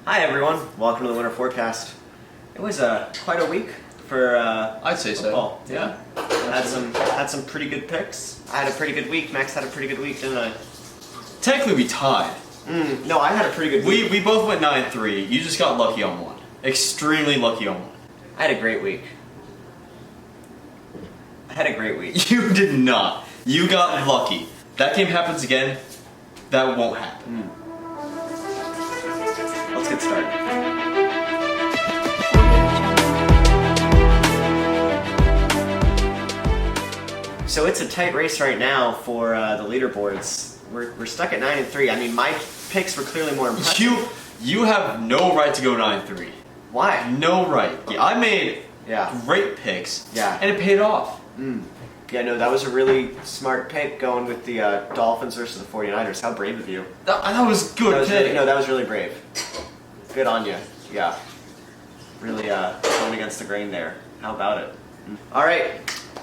Hi everyone, welcome to the Winter Forecast. It was quite a week for I'd say football. so. Yeah. Had some pretty good picks. I had a pretty good week. Max had a pretty good week, didn't I? Technically, we tied. No, I had a pretty good week. We both went 9-3. You just got lucky on one. Extremely lucky on one. I had a great week. You did not. You got lucky. That game happens again. That won't happen. Let's get started. So it's a tight race right now for the leaderboards. We're stuck at 9-3. I mean, my picks were clearly more impressive. You have no right to go 9-3. Why? No right. I made Yeah. great picks. Yeah. And it paid off. Yeah, no, that was a really smart pick going with the Dolphins versus the 49ers. How brave of you. That was good pick. That was really brave. Good on you. Yeah. Really going against the grain there. How about it? All right.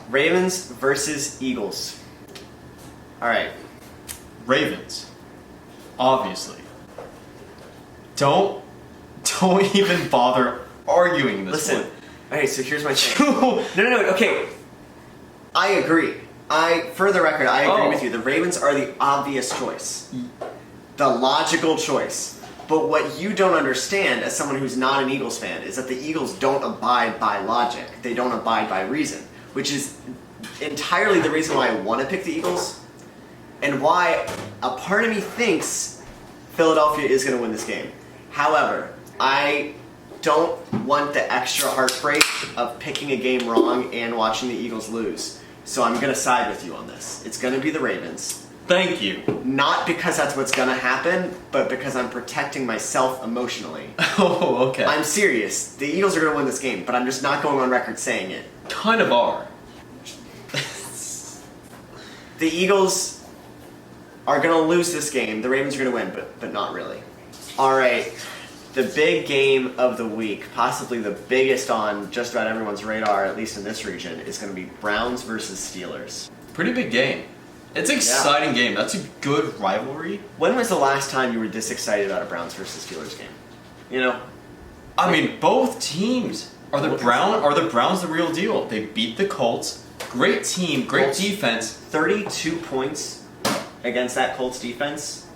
Ravens versus Eagles. All right. Ravens. Obviously. Don't even bother arguing this Listen. one. Okay, so here's my thing. No. Okay. I agree. For the record, I agree with you. The Ravens are the obvious choice. The logical choice. But what you don't understand as someone who's not an Eagles fan is that the Eagles don't abide by logic. They don't abide by reason, which is entirely the reason why I want to pick the Eagles and why a part of me thinks Philadelphia is going to win this game. However, I don't want the extra heartbreak of picking a game wrong and watching the Eagles lose. So I'm going to side with you on this. It's going to be the Ravens. Thank you. Not because that's what's going to happen, but because I'm protecting myself emotionally. Oh, okay. I'm serious. The Eagles are going to win this game, but I'm just not going on record saying it. Kind of are. The Eagles are going to lose this game. The Ravens are going to win, but not really. All right. The big game of the week, possibly the biggest on just about everyone's radar, at least in this region, is going to be Browns versus Steelers. Pretty big game. It's an exciting game. That's a good rivalry. When was the last time you were this excited about a Browns versus Steelers game? You know? I mean, both teams. Are the Browns the real deal? They beat the Colts. Great team, great defense. 32 points against that Colts defense.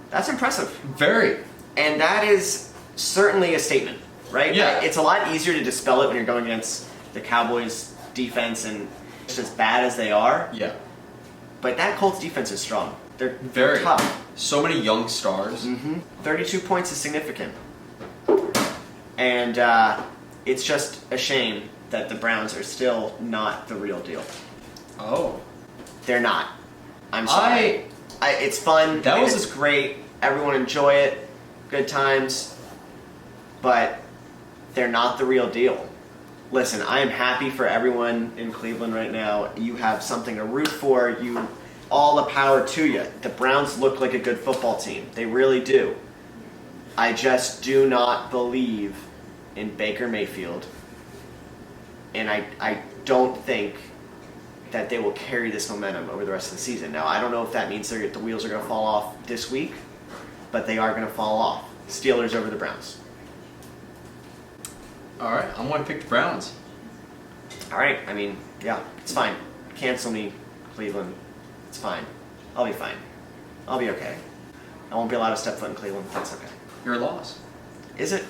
That's impressive. Very. And that is certainly a statement, right? Yeah. It's a lot easier to dispel it when you're going against the Cowboys defense and just as bad as they are. Yeah. But that Colts defense is strong. They're Very tough. So many young stars. 32 points is significant. And it's just a shame that the Browns are still not the real deal. Oh. They're not. I'm sorry. It's fun. It's great. Everyone enjoy it. Good times. But they're not the real deal. Listen, I am happy for everyone in Cleveland right now. You have something to root for. All the power to you. The Browns look like a good football team. They really do. I just do not believe in Baker Mayfield. And I don't think that they will carry this momentum over the rest of the season. Now, I don't know if that means the wheels are going to fall off this week, but they are going to fall off. Steelers over the Browns. All right, I'm going to pick the Browns. All right, I mean, yeah, it's fine. Cancel me, Cleveland. It's fine. I'll be fine. I'll be okay. I won't be allowed to step foot in Cleveland. That's okay. Your loss. Is it?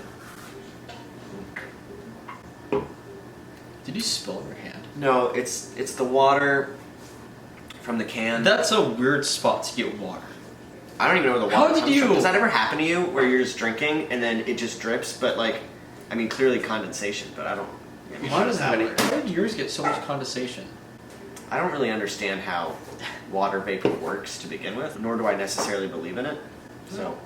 Did you spill your hand? No, it's the water from the can. That's a weird spot to get water. I don't even know where the water comes from. Does that ever happen to you where you're just drinking and then it just drips? But clearly condensation, but I don't. Why does that work? How did yours get so much condensation? I don't really understand how water vapor works to begin with, nor do I necessarily believe in it. So,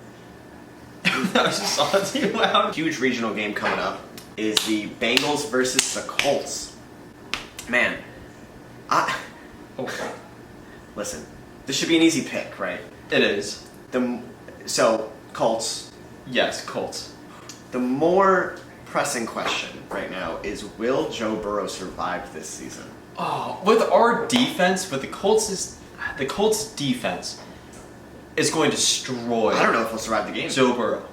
I just saw it too loud. Huge regional game coming up is the Bengals versus the Colts. Man, listen, this should be an easy pick, right? It is. So Colts. Yes, Colts. The more pressing question right now is, will Joe Burrow survive this season? Oh, with our defense, with the Colts defense is going to destroy. I don't know if he'll survive the game. Joe Burrow.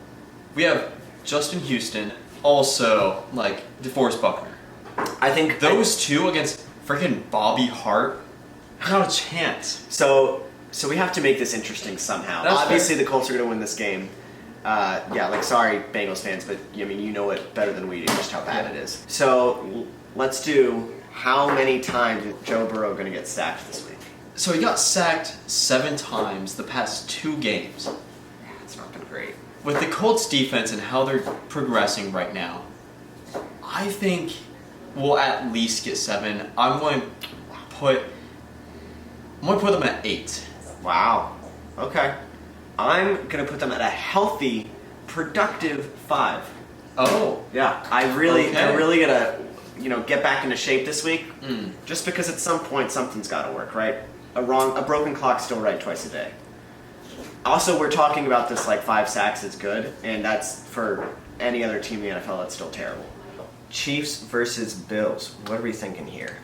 We have Justin Houston, also like DeForest Buckner. I think those two against freaking Bobby Hart, not a chance. So we have to make this interesting somehow. That's Obviously, fair. the Colts are going to win this game. Sorry, Bengals fans, but you know it better than we do just how bad it is. So let's do how many times is Joe Burrow going to get sacked this week? So he got sacked 7 times the past 2 games. Yeah, it's not been great. With the Colts defense and how they're progressing right now, I think we'll at least get 7. I'm going to put them at 8. Wow. Okay. I'm going to put them at a healthy, productive 5. Oh. Yeah. They're really going to, get back into shape this week. Just because at some point something's got to work, right? A broken clock's still right twice a day. Also, we're talking about this like 5 sacks is good, and that's for any other team in the NFL, that's still terrible. Chiefs versus Bills. What are we thinking here?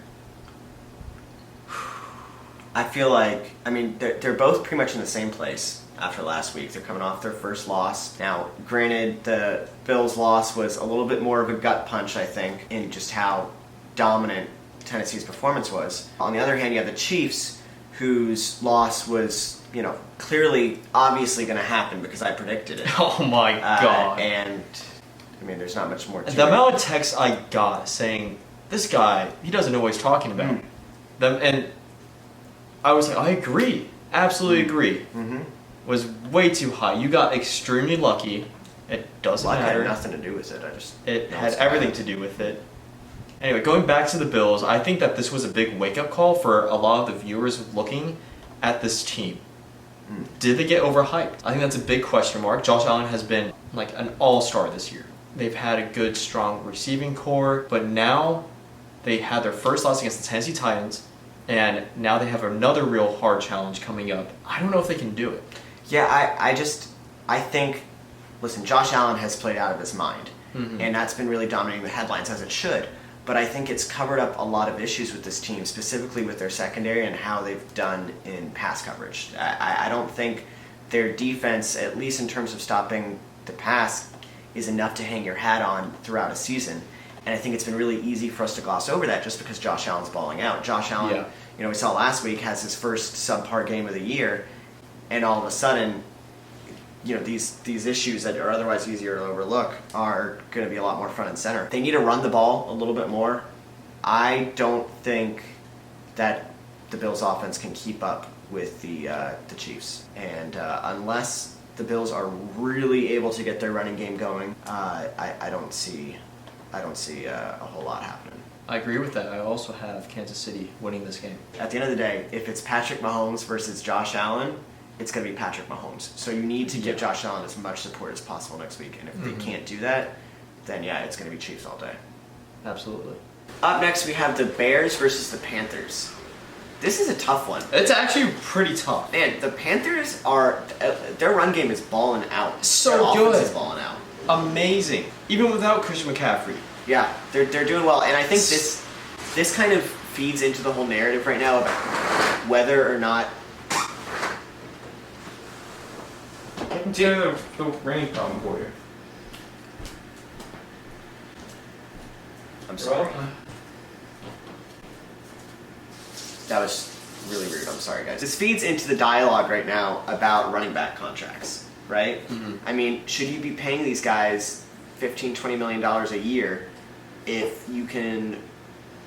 I feel like, they're both pretty much in the same place after last week. They're coming off their first loss. Now, granted, the Bills' loss was a little bit more of a gut punch, I think, in just how dominant Tennessee's performance was. On the other hand, you have the Chiefs, whose loss was, clearly, obviously going to happen because I predicted it. Oh my God. And, there's not much more to it. The amount of texts I got saying, this guy, he doesn't know what he's talking about. And I was like, I agree. Absolutely agree. Mm-hmm. Was way too high. You got extremely lucky. It doesn't matter. It had nothing to do with it. It had everything to do with it. Anyway, going back to the Bills, I think that this was a big wake-up call for a lot of the viewers looking at this team. Did they get overhyped? I think that's a big question mark. Josh Allen has been like an all-star this year. They've had a good, strong receiving core, but now they had their first loss against the Tennessee Titans, and now they have another real hard challenge coming up. I don't know if they can do it. Yeah, I think, listen, Josh Allen has played out of his mind, and that's been really dominating the headlines, as it should. But I think it's covered up a lot of issues with this team, specifically with their secondary and how they've done in pass coverage. I don't think their defense, at least in terms of stopping the pass, is enough to hang your hat on throughout a season. And I think it's been really easy for us to gloss over that just because Josh Allen's balling out. Josh Allen, we saw last week, has his first subpar game of the year, and all of a sudden, these issues that are otherwise easier to overlook are going to be a lot more front and center. They need to run the ball a little bit more. I don't think that the Bills' offense can keep up with the Chiefs, and unless the Bills are really able to get their running game going, I don't see a whole lot happening. I agree with that. I also have Kansas City winning this game. At the end of the day, if it's Patrick Mahomes versus Josh Allen, it's going to be Patrick Mahomes. So you need to give Josh Allen as much support as possible next week. And if they can't do that, then it's going to be Chiefs all day. Absolutely. Up next, we have the Bears versus the Panthers. This is a tough one. It's actually pretty tough. Man, the Panthers their run game is balling out. So their good. offense is balling out. Amazing. Even without Christian McCaffrey. Yeah, they're doing well. And I think this kind of feeds into the whole narrative right now about whether or not... The rain problem for you. I'm sorry. That was really rude. I'm sorry, guys. This feeds into the dialogue right now about running back contracts, right? Should you be paying these guys $15, $20 million a year if you can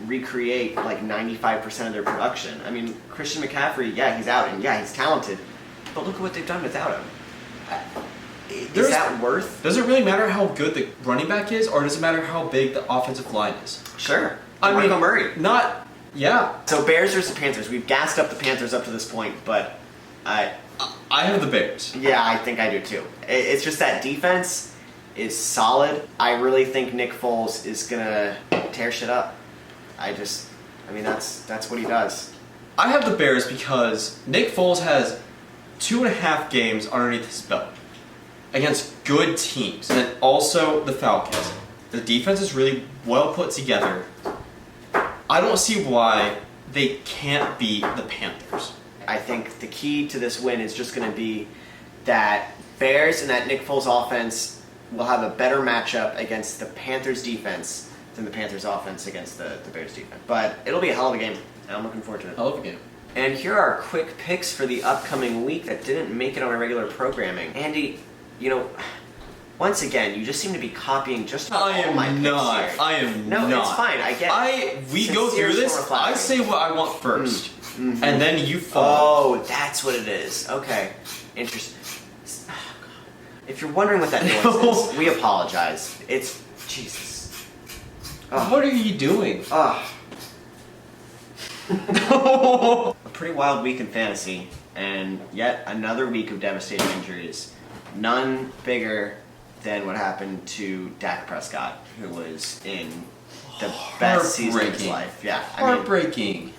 recreate like 95% of their production? Christian McCaffrey, he's out, and he's talented, but look at what they've done without him. Is that worth? Does it really matter how good the running back is, or does it matter how big the offensive line is? Sure. Marco Murray. So Bears versus Panthers. We've gassed up the Panthers up to this point, but I have the Bears. Yeah, I think I do too. It's just that defense is solid. I really think Nick Foles is gonna tear shit up. That's what he does. I have the Bears because Nick Foles has 2.5 games underneath his belt against good teams, and also the Falcons. The defense is really well put together. I don't see why they can't beat the Panthers. I think the key to this win is just going to be that Bears and that Nick Foles offense will have a better matchup against the Panthers defense than the Panthers offense against the Bears defense. But it'll be a hell of a game. I'm looking forward to it. Hell of a game. And here are quick picks for the upcoming week that didn't make it on our regular programming. Andy, once again, you just seem to be copying just all my picks here. I am not. No, it's fine. I get it. We go through this. I say what I want first, and then you follow. Oh, that's what it is. Okay. Interesting. If you're wondering what that noise is, we apologize. It's Jesus. What are you doing? A pretty wild week in fantasy, and yet another week of devastating injuries. None bigger than what happened to Dak Prescott, who was in the best season of his life. Yeah, Heartbreaking.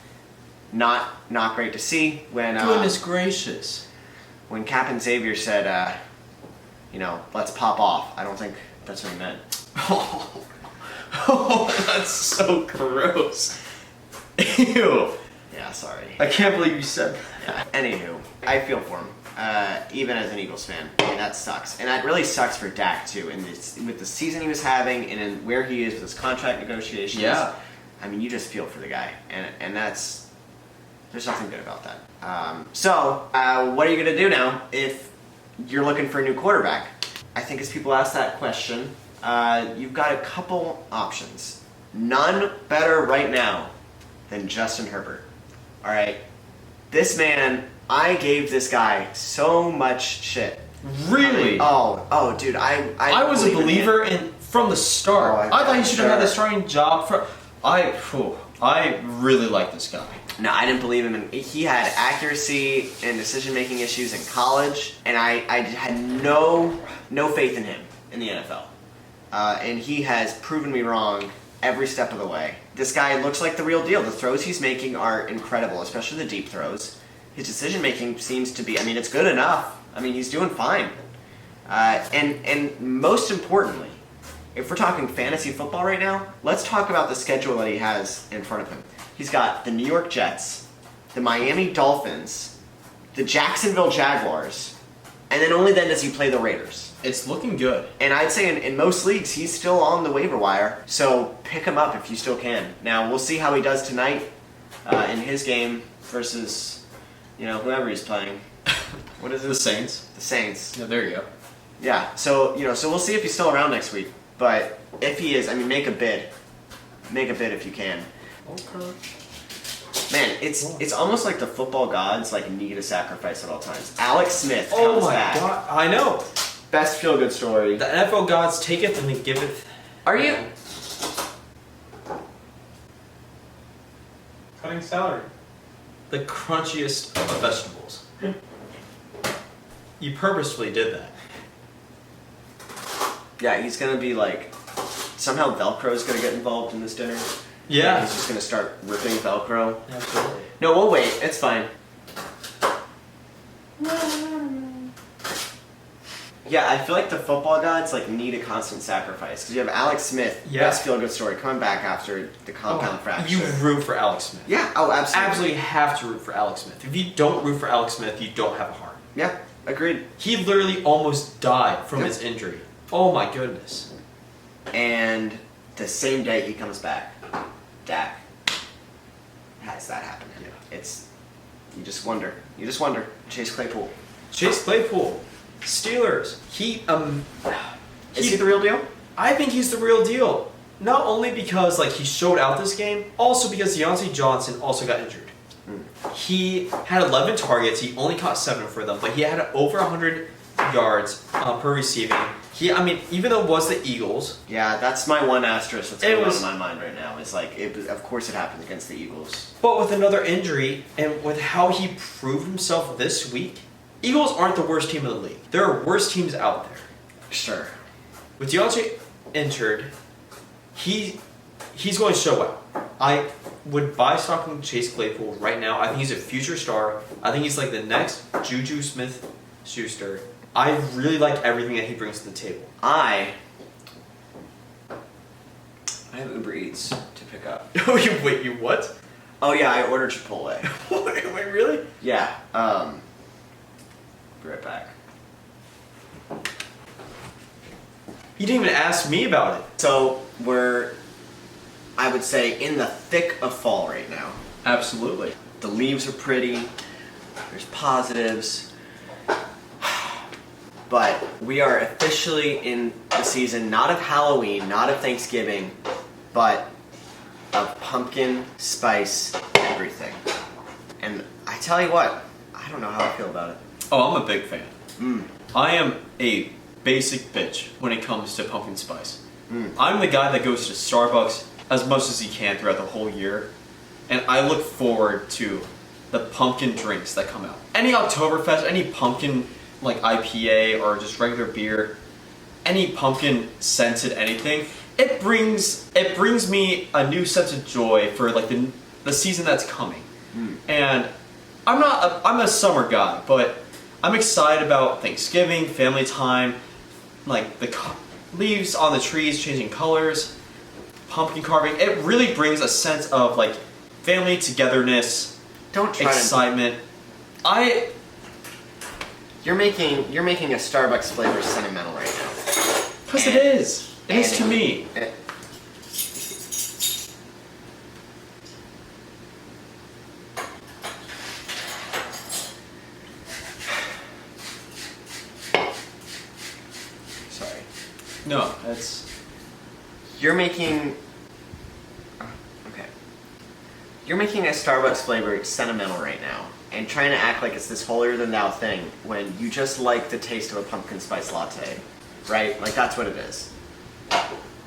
Not great to see when Goodness gracious. when Captain Xavier said, let's pop off. I don't think that's what he meant. Oh, that's so gross. Ew. Yeah, sorry. I can't believe you said that. Yeah. Anywho, I feel for him, even as an Eagles fan. I mean, that sucks. And that really sucks for Dak, too, with the season he was having and in where he is with his contract negotiations. Yeah. I mean, you just feel for the guy. And there's nothing good about that. So, what are you going to do now if you're looking for a new quarterback? I think as people ask that question, you've got a couple options. None better right now than Justin Herbert. All right, this man, I gave this guy so much shit. Really? Dude, I was a believer in from the start. I thought he should have had the starting job. I really like this guy. No, I didn't believe him. He had accuracy and decision-making issues in college, and I had no faith in him in the NFL. And he has proven me wrong every step of the way. This guy looks like the real deal. The throws he's making are incredible, especially the deep throws. His decision-making seems to be, it's good enough. He's doing fine. And most importantly, if we're talking fantasy football right now, let's talk about the schedule that he has in front of him. He's got the New York Jets, the Miami Dolphins, the Jacksonville Jaguars, and then only then does he play the Raiders. It's looking good. And I'd say in most leagues, he's still on the waiver wire, so pick him up if you still can. Now, we'll see how he does tonight in his game versus, whoever he's playing. What is it? The Saints. The Saints. Yeah, there you go. Yeah, so we'll see if he's still around next week. But if he is, make a bid. Make a bid if you can. Okay. Man, it's almost like the football gods need a sacrifice at all times. Alex Smith comes Oh my back. god, I know. Best feel-good story. The NFL gods taketh and they giveth. Are you? Cutting salary. The crunchiest of vegetables. You purposefully did that. Yeah, he's gonna be somehow Velcro's gonna get involved in this dinner. Yeah. He's just gonna start ripping Velcro. Absolutely. No, we'll wait. It's fine. Yeah, I feel like the football gods need a constant sacrifice because you have Alex Smith, Yeah. best feel-good story, coming back after the compound fracture. You root for Alex Smith. Yeah. Oh, absolutely. Absolutely have to root for Alex Smith. If you don't root for Alex Smith, you don't have a heart. Yeah. Agreed. He literally almost died from Yep. his injury. Oh my goodness. And the same day he comes back, Dak has that happen. Yeah. You just wonder. Chase Claypool. Chase Claypool, Steelers. Is he the real deal? I think he's the real deal. Not only because he showed out this game, also because Deontay Johnson also got injured. He had 11 targets. He only caught 7 for them, but he had over 100 yards per receiving. Even though it was the Eagles. Yeah, that's my one asterisk that's going on in my mind right now. It's of course it happened against the Eagles. But with another injury, and with how he proved himself this week, Eagles aren't the worst team in the league. There are worse teams out there. Sure. With Deontay injured, he's going to show out. I would buy stock in Chase Claypool right now. I think he's a future star. I think he's the next Juju Smith-Schuster. I really like everything that he brings to the table. I have Uber Eats to pick up. Oh, you what? Oh yeah, I ordered Chipotle. Wait, really? Yeah. Be right back. You didn't even ask me about it. So we're, I would say, in the thick of fall right now. Absolutely. The leaves are pretty. There's positives. But we are officially in the season, not of Halloween, not of Thanksgiving, but of pumpkin spice everything. And I tell you what, I don't know how I feel about it. Oh, I'm a big fan. I am a basic bitch when it comes to pumpkin spice. I'm the guy that goes to Starbucks as much as he can throughout the whole year, and I look forward to the pumpkin drinks that come out. Any Oktoberfest, any pumpkin like IPA or just regular beer, any pumpkin scented anything, it brings me a new sense of joy for like the season that's coming. And I'm a summer guy, but I'm excited about Thanksgiving, family time, like the leaves on the trees changing colors, pumpkin carving. It really brings a sense of like family togetherness, excitement. You're making a Starbucks flavor sentimental right now. Because it is. It is to me. Sorry. No, that's... You're making... Okay. You're making a Starbucks flavor sentimental right now. And trying to act like it's this holier-than-thou thing when you just like the taste of a pumpkin spice latte, right? Like, that's what it is.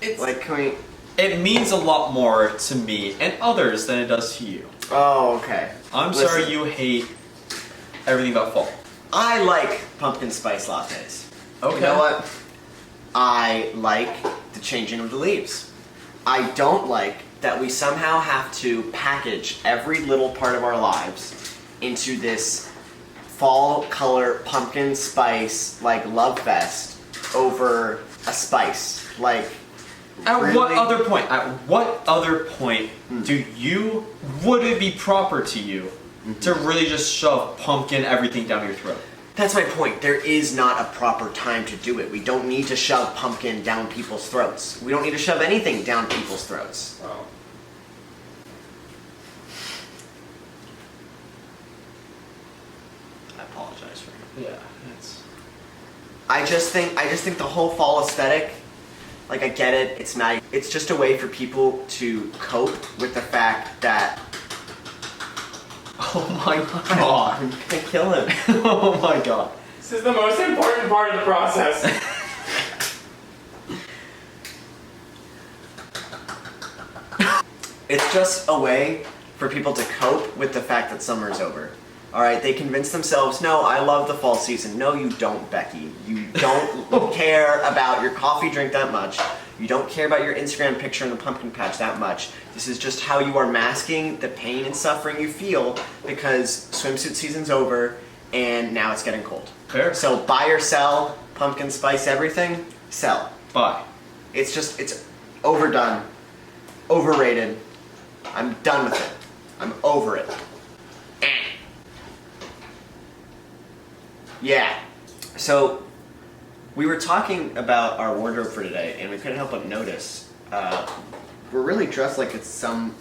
It's like, can we... It means a lot more to me and others than it does to you. Oh, okay. I'm sorry you hate everything about fall. I like pumpkin spice lattes. Okay. You know what? I like the changing of the leaves. I don't like that we somehow have to package every little part of our lives into this fall color pumpkin spice like love fest over a spice. Like, At really? what other point would it be proper to you to really just shove pumpkin everything down your throat? That's my point. There is not a proper time to do it. We don't need to shove pumpkin down people's throats. We don't need to shove anything down people's throats. Oh. I apologize for you. Yeah, it's... I just think the whole fall aesthetic, like, I get it, it's not, it's just a way for people to cope with the fact that... Oh my god. I'm gonna kill him. Oh my god. This is the most important part of the process. It's just a way for people to cope with the fact that summer's over. Alright, they convince themselves, no, I love the fall season. No, you don't, Becky. You don't care about your coffee drink that much. You don't care about your Instagram picture in the pumpkin patch that much. This is just how you are masking the pain and suffering you feel because swimsuit season's over and now it's getting cold. Fair. So buy or sell, pumpkin spice everything, sell. Bye. It's overdone, overrated. I'm done with it. I'm over it. Yeah. So, we were talking about our wardrobe for today, and we couldn't help but notice we're really dressed like it's some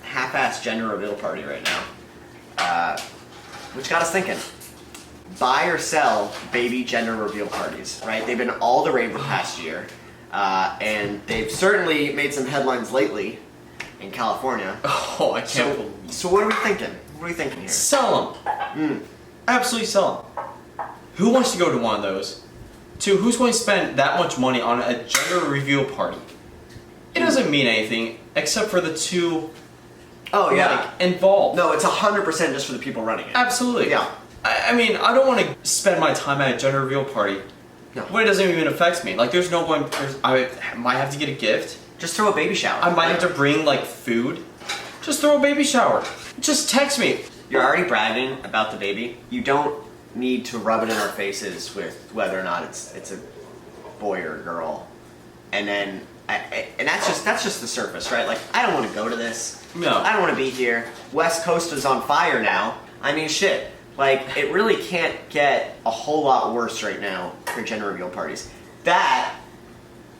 half-ass gender reveal party right now, which got us thinking. Buy or sell baby gender reveal parties, right? They've been all the rage the past year, and they've certainly made some headlines lately in California. Oh, I can't believe. So what are we thinking? What are we thinking here? Sell them. Absolutely sell them. Who wants to go to one of those? Two, who's going to spend that much money on a gender reveal party? It doesn't mean anything except for the two involved. No, it's 100% just for the people running it. Absolutely. Yeah. I mean, I don't want to spend my time at a gender reveal party when it doesn't even affect me. Like, there's no one. I might have to get a gift. Just throw a baby shower. I might have to bring, like, food. Just throw a baby shower. Just text me. You're already bragging about the baby. You don't need to rub it in our faces with whether or not it's a boy or a girl. And then, and that's just the surface, right? Like, I don't want to go to this. No. I don't want to be here. West Coast is on fire now. I mean, shit. Like, it really can't get a whole lot worse right now for gender reveal parties. That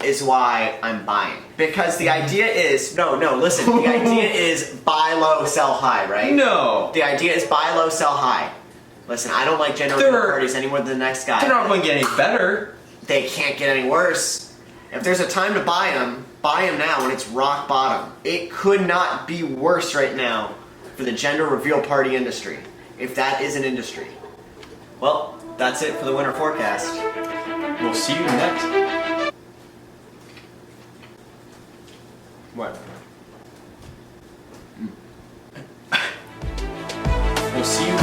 is why I'm buying. Because the idea is, listen, the idea is buy low, sell high, right? No. The idea is buy low, sell high. Listen, I don't like gender reveal parties any more than the next guy. They're not going to get any better. They can't get any worse. If there's a time to buy them now when it's rock bottom. It could not be worse right now for the gender reveal party industry, if that is an industry. Well, that's it for the winter forecast. We'll see you next. What? We'll see you